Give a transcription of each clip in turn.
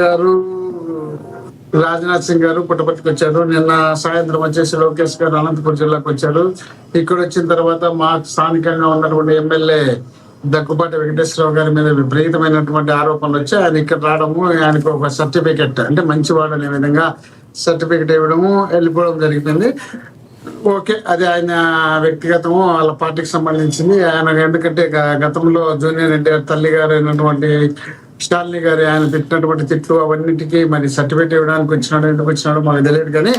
గారు, రాజ్నాథ్ సింగ్ గారు పుట్టపర్తికి వచ్చారు. నిన్న సాయంత్రం వచ్చేసి లోకేష్ గారు అనంతపురం జిల్లాకు వచ్చారు. ఇక్కడ వచ్చిన తర్వాత మా స్థానికంగా ఉన్నటువంటి ఎమ్మెల్యే దగ్గుబాటి వెంకటేశ్వరరావు గారి మీద విపరీతమైనటువంటి ఆరోపణలు వచ్చి ఆయన ఇక్కడ రావడము, ఆయనకు ఒక సర్టిఫికెట్ అంటే మంచివాడు అనే విధంగా సర్టిఫికెట్ ఇవ్వడము, వెళ్ళిపోవడం జరిగింది. ఓకే, అది ఆయన వ్యక్తిగతము, వాళ్ళ పార్టీకి సంబంధించింది. ఆయన ఎందుకంటే గతంలో జూనియర్ ఎన్టీఆర్ తల్లి గారు అయినటువంటి స్టాలిని గారు ఆయన పెట్టినటువంటి తిట్లు అవన్నిటికీ మరి సర్టిఫికేట్ ఇవ్వడానికి వచ్చినాడు, ఎందుకు వచ్చినాడో మాకు తెలియదు. కానీ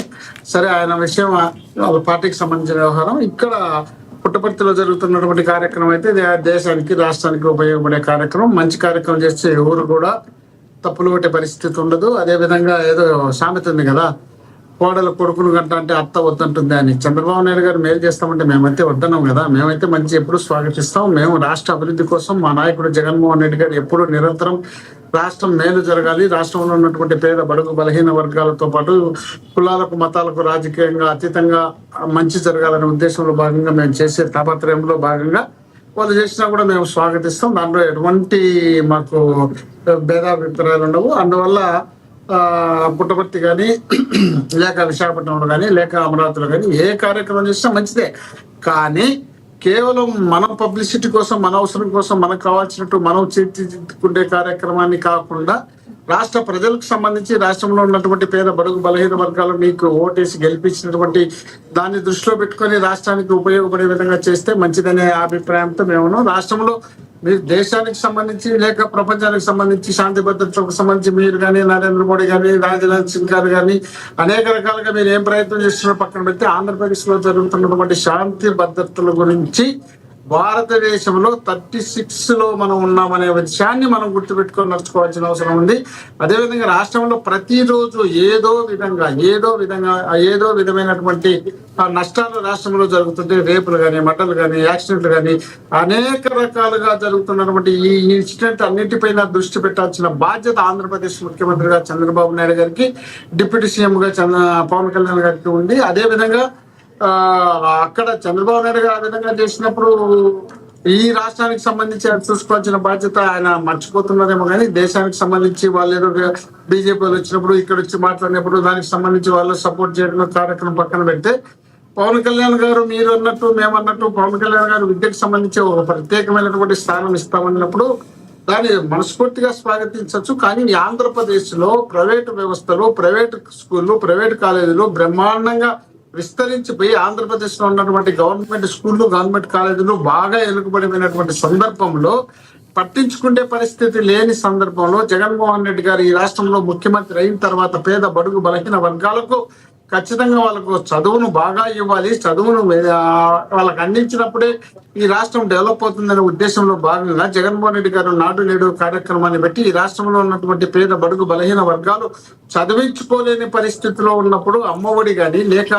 సరే, ఆయన విషయం వాళ్ళ పార్టీకి సంబంధించిన వ్యవహారం. ఇక్కడ పుట్టపర్తిలో జరుగుతున్నటువంటి కార్యక్రమం అయితే దేశానికి రాష్ట్రానికి ఉపయోగపడే కార్యక్రమం. మంచి కార్యక్రమం చేస్తే ఎవరు కూడా తప్పులు కొట్టే పరిస్థితి ఉండదు. అదే విధంగా ఏదో సామెత ఉంది కదా, కోడల కొడుకును గంట అంటే అత్త వద్దంటుంది అని. చంద్రబాబు నాయుడు గారు మేలు చేస్తామంటే మేమైతే వద్దన్నాం కదా. మేమైతే మంచి ఎప్పుడు స్వాగతిస్తాం. మేము రాష్ట్ర అభివృద్ధి కోసం మా నాయకుడు జగన్మోహన్ రెడ్డి గారు ఎప్పుడు నిరంతరం రాష్ట్రం మేలు జరగాలి, రాష్ట్రంలో ఉన్నటువంటి పేద బడుగు బలహీన వర్గాలతో పాటు కులాలకు మతాలకు రాజకీయంగా అతీతంగా మంచి జరగాలనే ఉద్దేశంలో భాగంగా మేము చేసే తాపత్రయంలో భాగంగా వాళ్ళు చేసినా కూడా మేము స్వాగతిస్తాం. దాంట్లో ఎటువంటి మాకు భేదాభిప్రాయాలు ఉండవు. అందువల్ల పుట్టపర్తి కానీ లేక విశాఖపట్నంలో కానీ లేక అమరావతిలో కానీ ఏ కార్యక్రమం చేసినా మంచిదే. కానీ కేవలం మన పబ్లిసిటీ కోసం, మన అవసరం కోసం, మనకు కావాల్సినట్టు మనం తీర్చిదిద్దుకునే కార్యక్రమాన్ని కాకుండా రాష్ట్ర ప్రజలకు సంబంధించి రాష్ట్రంలో ఉన్నటువంటి పేద బడుగు బలహీన వర్గాలు మీకు ఓటేసి గెలిపించినటువంటి దాన్ని దృష్టిలో పెట్టుకొని రాష్ట్రానికి ఉపయోగపడే విధంగా చేస్తే మంచిదనే అభిప్రాయంతో మేము రాష్ట్రంలో మీరు దేశానికి సంబంధించి లేక ప్రపంచానికి సంబంధించి శాంతి భద్రతలకు సంబంధించి మీరు కానీ నరేంద్ర మోడీ కానీ రాజ్నాథ్ సింగ్ గారు కానీ అనేక రకాలుగా మీరు ఏం ప్రయత్నం చేస్తున్నారో పక్కన పెడితే ఆంధ్రప్రదేశ్ లో జరుగుతున్నటువంటి శాంతి భద్రతల గురించి భారతదేశంలో 36 లో మనం ఉన్నామనే విషయాన్ని మనం గుర్తుపెట్టుకొని నడుచుకోవాల్సిన అవసరం ఉంది. అదేవిధంగా రాష్ట్రంలో ప్రతిరోజు ఏదో విధమైనటువంటి నష్టాలు రాష్ట్రంలో జరుగుతుంది. రేపులు కానీ, మటలు కానీ, యాక్సిడెంట్లు కానీ అనేక రకాలుగా జరుగుతున్నటువంటి ఈ ఇన్సిడెంట్ అన్నిటిపైన దృష్టి పెట్టాల్సిన బాధ్యత ఆంధ్రప్రదేశ్ ముఖ్యమంత్రిగా చంద్రబాబు నాయుడు గారికి, డిప్యూటీ సీఎం గా పవన్ కళ్యాణ్ గారికి ఉంది. అదే విధంగా అక్కడ చంద్రబాబు నాయుడు గారు ఆ విధంగా చేసినప్పుడు ఈ రాష్ట్రానికి సంబంధించి చూసుకోవాల్సిన బాధ్యత ఆయన మర్చిపోతున్నారేమో. కానీ దేశానికి సంబంధించి వాళ్ళు ఏదో బీజేపీ వాళ్ళు వచ్చినప్పుడు ఇక్కడ వచ్చి మాట్లాడినప్పుడు దానికి సంబంధించి వాళ్ళు సపోర్ట్ చేయడం కార్యక్రమం పక్కన పెడితే, పవన్ కళ్యాణ్ గారు మీరు అన్నట్టు మేమన్నట్టు పవన్ కళ్యాణ్ గారు విద్యకు సంబంధించి ఒక ప్రత్యేకమైనటువంటి స్థానం ఇస్తామన్నప్పుడు దాన్ని మనస్ఫూర్తిగా స్వాగతించవచ్చు. కానీ ఆంధ్రప్రదేశ్ లో ప్రైవేటు వ్యవస్థలు, ప్రైవేట్ స్కూళ్ళు, ప్రైవేట్ కాలేజీలు బ్రహ్మాండంగా విస్తరించిపోయి ఆంధ్రప్రదేశ్ లో ఉన్నటువంటి గవర్నమెంట్ స్కూళ్ళు, గవర్నమెంట్ కాలేజీలు బాగా వెనుకబడిపోయినటువంటి సందర్భంలో, పట్టించుకునే పరిస్థితి లేని సందర్భంలో జగన్మోహన్ రెడ్డి గారు ఈ రాష్ట్రంలో ముఖ్యమంత్రి అయిన తర్వాత పేద బడుగు బలహీన వర్గాలకు ఖచ్చితంగా వాళ్ళకు చదువును బాగా ఇవ్వాలి, చదువును వాళ్ళకి అందించినప్పుడే ఈ రాష్ట్రం డెవలప్ అవుతుందనే ఉద్దేశంలో భాగంగా జగన్మోహన్ రెడ్డి గారు నాడు నేడు కార్యక్రమాన్ని బట్టి ఈ రాష్ట్రంలో ఉన్నటువంటి పేద బడుగు బలహీన వర్గాలు చదివించుకోలేని పరిస్థితిలో ఉన్నప్పుడు అమ్మఒడి కానీ లేక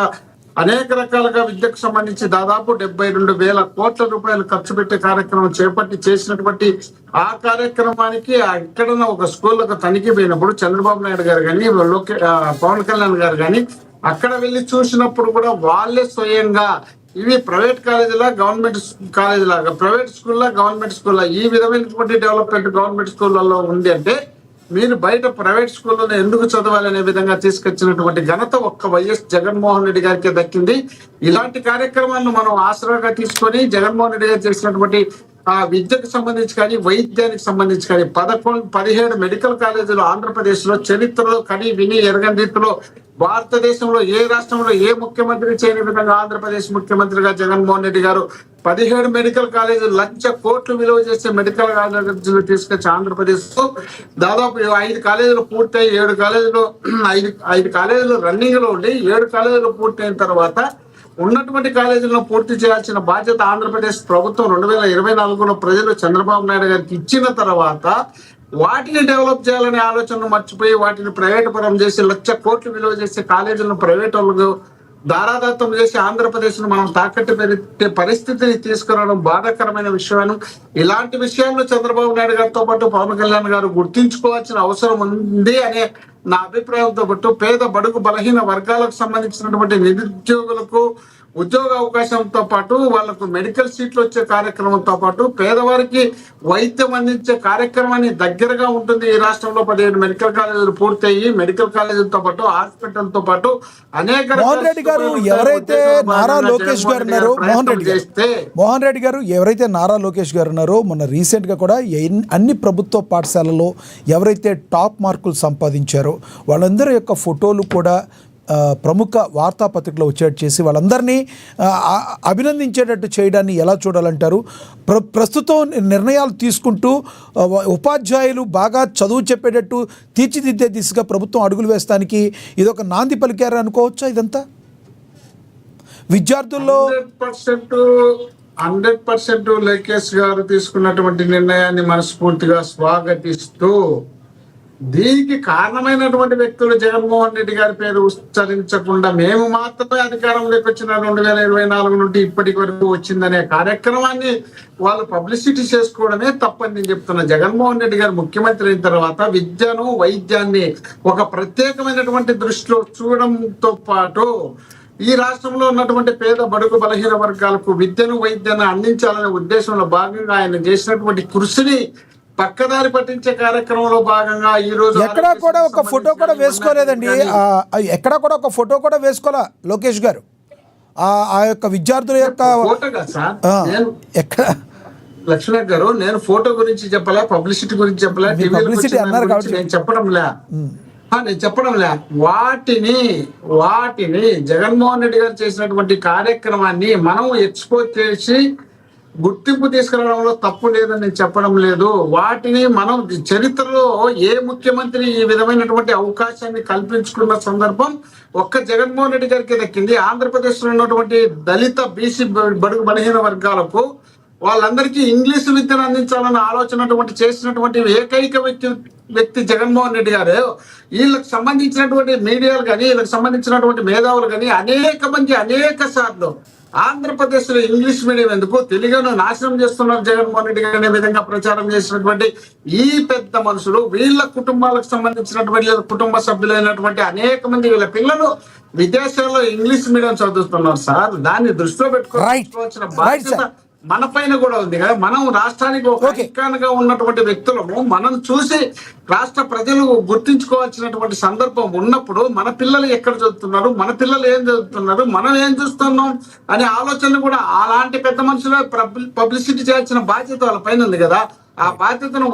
అనేక రకాలుగా విద్యకు సంబంధించి దాదాపు 72,000 కోట్ల రూపాయలు ఖర్చు పెట్టే కార్యక్రమం చేపట్టి చేసినటువంటి ఆ కార్యక్రమానికి ఎక్కడన్నా ఒక స్కూళ్ళకు తనిఖీ పోయినప్పుడు చంద్రబాబు నాయుడు గారు కానీ పవన్ కళ్యాణ్ గారు కానీ అక్కడ వెళ్ళి చూసినప్పుడు కూడా వాళ్ళే స్వయంగా ఇవి ప్రైవేట్ కాలేజీలా గవర్నమెంట్ కాలేజీలాగా, ప్రైవేట్ స్కూల్లా గవర్నమెంట్ స్కూల్లా, ఈ విధమైనటువంటి డెవలప్మెంట్ గవర్నమెంట్ స్కూళ్ళలో ఉంది అంటే మీరు బయట ప్రైవేట్ స్కూల్లో ఎందుకు చదవాలనే విధంగా తీసుకొచ్చినటువంటి ఘనత ఒక్క వైఎస్ జగన్మోహన్ రెడ్డి గారికి దక్కింది. ఇలాంటి కార్యక్రమాలను మనం ఆసరాగా తీసుకొని జగన్మోహన్ రెడ్డి గారు చేసినటువంటి ఆ విద్యకు సంబంధించి కానీ వైద్యానికి సంబంధించి కానీ 17 మెడికల్ కాలేజీలు ఆంధ్రప్రదేశ్ లో చరిత్రలో కని విని ఎరగని రీతిలో భారతదేశంలో ఏ రాష్ట్రంలో ఏ ముఖ్యమంత్రి చేయని విధంగా ఆంధ్రప్రదేశ్ ముఖ్యమంత్రిగా జగన్మోహన్ రెడ్డి గారు 17 మెడికల్ కాలేజీలు 1,00,000 కోట్లు విలువ చేసే మెడికల్ కాలేజీలు తీసుకొచ్చి ఆంధ్రప్రదేశ్ లో దాదాపు 5 కాలేజీలు పూర్తయి 7 కాలేజీలు 5 కాలేజీలు రన్నింగ్ లో ఉండి 7 కాలేజీలు పూర్తయిన తర్వాత ఉన్నటువంటి కాలేజీలను పూర్తి చేయాల్సిన బాధ్యత ఆంధ్రప్రదేశ్ ప్రభుత్వం 2024లో ప్రజలు చంద్రబాబు నాయుడు గారికి ఇచ్చిన తర్వాత వాటిని డెవలప్ చేయాలనే ఆలోచనను మర్చిపోయి వాటిని ప్రైవేట్ పరం చేసి 1,00,000 కోట్లు విలువ చేసే కాలేజీలను ప్రైవేట్ వాళ్ళకు దారాదత్తం చేసి ఆంధ్రప్రదేశ్ ను మనం తాకట్టు పెట్టే పరిస్థితిని తీసుకురావడం బాధాకరమైన విషయాన్ని. ఇలాంటి విషయాల్లో చంద్రబాబు నాయుడు గారితో పాటు పవన్ కళ్యాణ్ గారు గుర్తించుకోవాల్సిన అవసరం ఉంది అనే నా అభిప్రాయంతో పాటు పేద బడుగు బలహీన వర్గాలకు సంబంధించినటువంటి నిరుద్యోగులకు ఉద్యోగ అవకాశంతో పాటు వాళ్ళకు మెడికల్ సీట్లు వచ్చే కార్యక్రమంతో పాటు పేదవారికి వైద్యం అందించే కార్యక్రమాన్ని దగ్గరగా ఉంటుంది. ఈ రాష్ట్రంలో 17 మెడికల్ కాలేజీలు పూర్తయ్యి మెడికల్ కాలేజీలతో పాటు హాస్పిటల్తో పాటు అనేక మోహన్ రెడ్డి గారు ఎవరైతే నారా లోకేష్ గారు ఉన్నారో మోహన్ రెడ్డి గారు ఎవరైతే నారా లోకేష్ గారు ఉన్నారో మొన్న రీసెంట్గా కూడా అన్ని ప్రభుత్వ పాఠశాలలో ఎవరైతే టాప్ మార్కులు సంపాదించారో వాళ్ళందరి యొక్క ఫోటోలు కూడా ప్రముఖ వార్తాపత్రికలో వచ్చేటట్టు చేసి వాళ్ళందరినీ అభినందించేటట్టు చేయడాన్ని ఎలా చూడాలంటారు? ప్రస్తుతం నిర్ణయాలు తీసుకుంటూ ఉపాధ్యాయులు బాగా చదువు చెప్పేటట్టు తీర్చిదిద్దే దిశగా ప్రభుత్వం అడుగులు వేస్తానికి ఇదొక నాంది పలికారు అనుకోవచ్చా? ఇదంతా విద్యార్థుల్లో 100% లోకేష్ గారు తీసుకున్నటువంటి నిర్ణయాన్ని మనస్ఫూర్తిగా స్వాగతిస్తూ, దీనికి కారణమైనటువంటి వ్యక్తులు జగన్మోహన్ రెడ్డి గారి పేరు ఉచ్చరించకుండా మేము మాత్రమే అధికారంలోకి వచ్చిన 2024 నుండి ఇప్పటి వరకు వచ్చిందనే కార్యక్రమాన్ని వాళ్ళు పబ్లిసిటీ చేసుకోవడమే తప్పని నేను చెప్తున్నా. జగన్మోహన్ రెడ్డి గారు ముఖ్యమంత్రి అయిన తర్వాత విద్యను వైద్యాన్ని ఒక ప్రత్యేకమైనటువంటి దృష్టిలో చూడడంతో పాటు ఈ రాష్ట్రంలో ఉన్నటువంటి పేద బడుగు బలహీన వర్గాలకు విద్యను వైద్యాన్ని అందించాలనే ఉద్దేశంలో భాగంగా ఆయన చేసినటువంటి కృషిని పక్కదారి పట్టించే కార్యక్రమంలో భాగంగా ఈ రోజు ఎక్కడా కూడా ఒక ఫోటో కూడా వేసుకోలేదండి. ఎక్కడా కూడా ఒక ఫోటో కూడా వేసుకోలే లోకేష్ గారు. ఆ యొక్క విద్యార్థుల యొక్క ఫోటోగా సార్ ఎక్కడ లక్ష్మణ్ గారు, నేను ఫోటో గురించి చెప్పలే, పబ్లిసిటీ గురించి చెప్పలే, పబ్లిసిటీ అన్నారు కాబట్టి నేను చెప్పడంలే వాటిని జగన్మోహన్ రెడ్డి గారు చేసినటువంటి కార్యక్రమాన్ని మనం ఎక్స్పోజ్ చేసి గుర్తింపు తీసుకురావడంలో తప్పు లేదని నేను చెప్పడం లేదు. వాటిని మనం చరిత్రలో ఏ ముఖ్యమంత్రి ఈ విధమైనటువంటి అవకాశాన్ని కల్పించుకున్న సందర్భం ఒక్క జగన్మోహన్ రెడ్డి గారికి దక్కింది. ఆంధ్రప్రదేశ్ లో ఉన్నటువంటి దళిత బీసీ బడుగు బలహీన వర్గాలకు వాళ్ళందరికీ ఇంగ్లీష్ విద్యను అందించాలన్న ఆలోచన చేసినటువంటి ఏకైక వ్యక్తి జగన్మోహన్ రెడ్డి గారు. వీళ్ళకి సంబంధించినటువంటి మీడియాలు కానీ వీళ్ళకి సంబంధించినటువంటి మేధావులు కానీ అనేక సార్లు ఆంధ్రప్రదేశ్ లో ఇంగ్లీష్ మీడియం ఎందుకు, తెలుగును నాశనం చేస్తున్నారు జగన్మోహన్ రెడ్డి గారు అనే విధంగా ప్రచారం చేసినటువంటి ఈ పెద్ద మనుషులు వీళ్ళ కుటుంబాలకు సంబంధించినటువంటి కుటుంబ సభ్యులైనటువంటి అనేక మంది వీళ్ళ పిల్లలు విదేశాల్లో ఇంగ్లీష్ మీడియం చదువుతున్నారు సార్. దాన్ని దృష్టిలో పెట్టుకోవాల్సిన బాధ్యత మన పైన కూడా ఉంది కదా. మనం రాష్ట్రానికి ఒక ఐకాన్గా ఉన్నటువంటి వ్యక్తులము మనం చూసి రాష్ట్ర ప్రజలు గుర్తించుకోవాల్సినటువంటి సందర్భం ఉన్నప్పుడు మన పిల్లలు ఎక్కడ చదువుతున్నారు, మన పిల్లలు ఏం చదువుతున్నారు, మనం ఏం చూస్తున్నాం అనే ఆలోచన కూడా అలాంటి పెద్ద మనుషులు పబ్లిసిటీ చేయాల్సిన బాధ్యత వాళ్ళ పైన ఉంది కదా. ఆ బాధ్యతను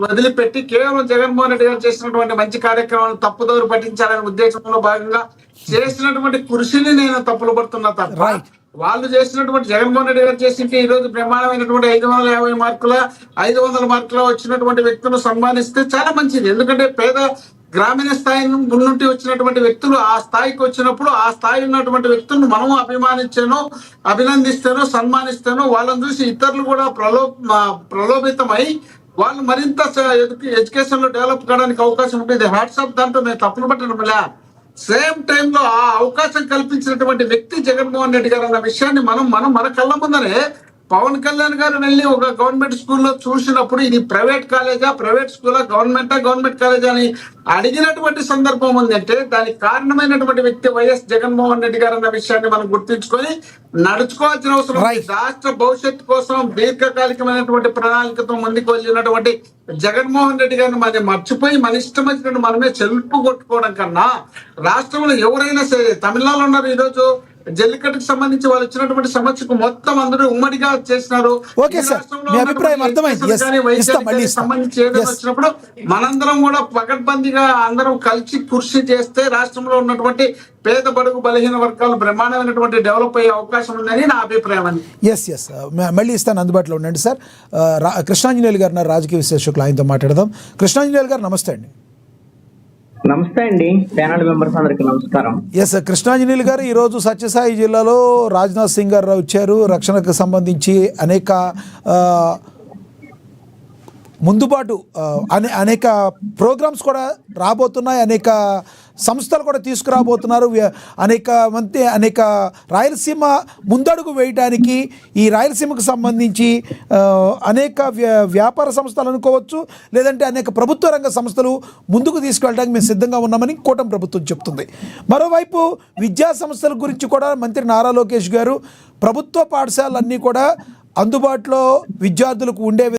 వదిలిపెట్టి కేవలం జగన్మోహన్ రెడ్డి గారు చేసినటువంటి మంచి కార్యక్రమాలను తప్పుదోరు పట్టించాలనే ఉద్దేశంలో భాగంగా చేసినటువంటి కృషిని నేను తప్పులు పడుతున్నా తప్ప వాళ్ళు చేసినటువంటి జగన్మోహన్ రెడ్డి గారు చేసింటే ఈ రోజు బ్రహ్మాండమైనటువంటి 550 మార్కుల 500 మార్కుల వచ్చినటువంటి వ్యక్తులను సన్మానిస్తే చాలా మంచిది. ఎందుకంటే పేద గ్రామీణ స్థాయి నుండి వచ్చినటువంటి వ్యక్తులు ఆ స్థాయికి వచ్చినప్పుడు ఆ స్థాయి ఉన్నటువంటి వ్యక్తులను మనం అభినందిస్తేనో సన్మానిస్తేనో వాళ్ళని చూసి ఇతరులు కూడా ప్రలోభితమై వాళ్ళు మరింత ఎడ్యుకేషన్ లో డెవలప్ కావడానికి అవకాశం ఉంటుంది. వాట్సాప్ దాంట్లో మేము తప్పులు పట్టడం సేమ్ టైంలో ఆ అవకాశం కల్పించినటువంటి వ్యక్తి జగన్మోహన్ రెడ్డి గారు అన్న విషయాన్ని మనం మన కళ్ళ ముందరే పవన్ కళ్యాణ్ గారు వెళ్ళి ఒక గవర్నమెంట్ స్కూల్లో చూసినప్పుడు ఇది ప్రైవేట్ కాలేజా, ప్రైవేట్ స్కూలా, గవర్నమెంట్ కాలేజా అని అడిగినటువంటి సందర్భం ఉందంటే దానికి కారణమైనటువంటి వ్యక్తి వైఎస్ జగన్మోహన్ రెడ్డి గారు అన్న విషయాన్ని మనం గుర్తించుకొని నడుచుకోవాల్సిన అవసరం. రాష్ట్ర భవిష్యత్తు కోసం దీర్ఘకాలికమైనటువంటి ప్రణాళికతో ముందుకు వెళ్ళినటువంటి జగన్మోహన్ రెడ్డి గారిని మనం మర్చిపోయి మన ఇష్టం వచ్చినట్టు మనమే చెల్పు కొట్టుకోవడం కన్నా రాష్ట్రంలో ఎవరైనా సరే, తమిళనాడులో ఉన్నారు ఈరోజు జల్లికట్టుకు సంబంధించి వాళ్ళు ఇచ్చినటువంటి సమస్యకు మొత్తం అందరూ ఉమ్మడిగా చేసినారు. సంబంధించి ఏదైనా వచ్చినప్పుడు మనందరం కూడా పకడ్బందీగా అందరం కలిసి కృషి చేస్తే రాష్ట్రంలో ఉన్నటువంటి పేద బడుగు బలహీన వర్గాలు బ్రహ్మాండమైనటువంటి డెవలప్ అయ్యే అవకాశం ఉందని నా అభిప్రాయం అండి. ఎస్ మళ్ళీ ఇస్తాను, అందుబాటులో ఉండండి సార్. కృష్ణాంజనేయులు గారు రాజకీయ విశ్లేషకులు, ఆయనతో మాట్లాడదాం. కృష్ణాంజనేయులు గారు నమస్తే అండి. నమస్తే అండి, ప్యానల్ మెంబర్స్ అందరికి నమస్కారం. ఎస్ కృష్ణాంజనేయులు గారు, ఈరోజు సత్యసాయి జిల్లాలో రాజ్నాథ్ సింగ్ గారు వచ్చారు. రక్షణకు సంబంధించి అనేక ముందుబాటు అనేక ప్రోగ్రామ్స్ కూడా రాబోతున్నాయి, అనేక సంస్థలు కూడా తీసుకురాబోతున్నారు. అనేక రాయలసీమ ముందడుగు వేయడానికి ఈ రాయలసీమకు సంబంధించి అనేక వ్యాపార సంస్థలు అనుకోవచ్చు, లేదంటే అనేక ప్రభుత్వ రంగ సంస్థలు ముందుకు తీసుకెళ్ళడానికి మేము సిద్ధంగా ఉన్నామని కూటమి ప్రభుత్వం చెప్తుంది. మరోవైపు విద్యా సంస్థల గురించి కూడా మంత్రి నారా లోకేష్ గారు ప్రభుత్వ పాఠశాలన్నీ కూడా అందుబాటులో విద్యార్థులకు ఉండే